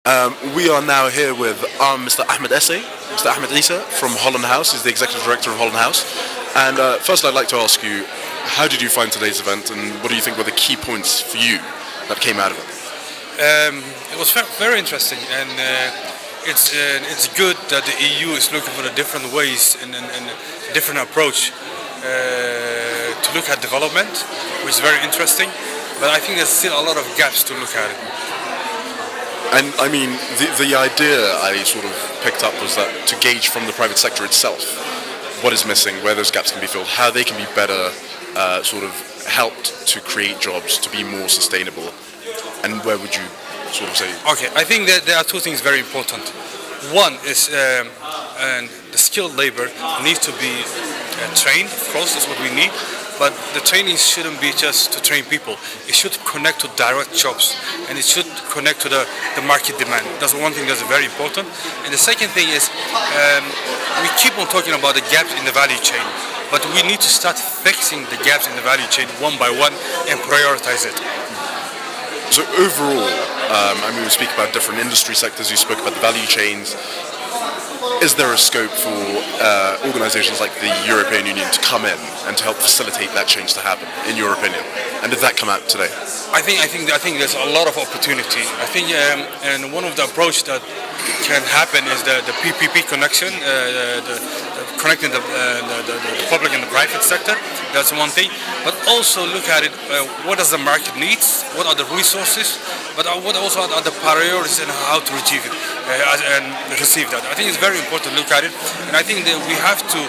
We are now here with Mr. Ahmed Mr. Ahmed Issa from Hollan House. He's the executive director of Hollan House. And first, I'd like to ask you, how did you find today's event, and what do you think were the key points for you that came out of it? It was very interesting, and it's good that the EU is looking for the different ways and a different approach to look at development, which is very interesting. But I think there's still a lot of gaps to look at it. And I mean, the idea I sort of picked up was that to gauge from the private sector itself what is missing, where those gaps can be filled, how they can be better sort of helped to create jobs, to be more sustainable. And where would you sort of say? Okay, I think that there are two things very important. One is the skilled labor needs to be trained, of course, that's what we need. But the training shouldn't be just to train people. It should connect to direct jobs, and it should connect to the market demand. That's one thing that's very important. And the second thing is we keep on talking about the gaps in the value chain, but we need to start fixing the gaps in the value chain one by one and prioritize it. So overall, I mean, we speak about different industry sectors, you spoke about the value chains. Is there a scope for organizations like the European Union to come in and to help facilitate that change to happen, in your opinion? And did that come out today? I think there's a lot of opportunity. I think, and one of the approach that can happen is the PPP connection, connecting the public and the private sector. That's one thing. But also look at it, what does the market needs? What are the resources? But what also are the priorities and how to achieve it and receive that? I think it's very important to look at it. And I think that we have to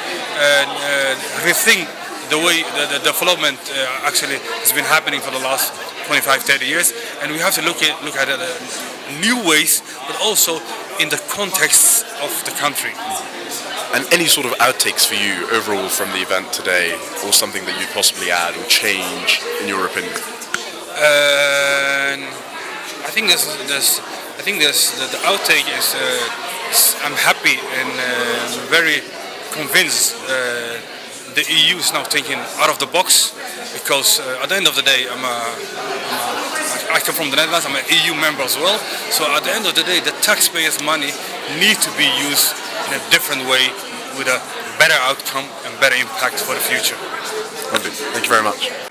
rethink the way the development actually has been happening for the last 25, 30 years. And we have to look at it new ways, but also in the context of the country. And any sort of outtakes for you overall from the event today, or something that you'd possibly add or change, in your opinion? I think the outtake is I'm happy and very convinced the EU is now thinking out of the box, because at the end of the day I come from the Netherlands, I'm an EU member as well, so at the end of the day the taxpayers' money needs to be used in a different way with a better outcome and better impact for the future. Lovely. Thank you very much.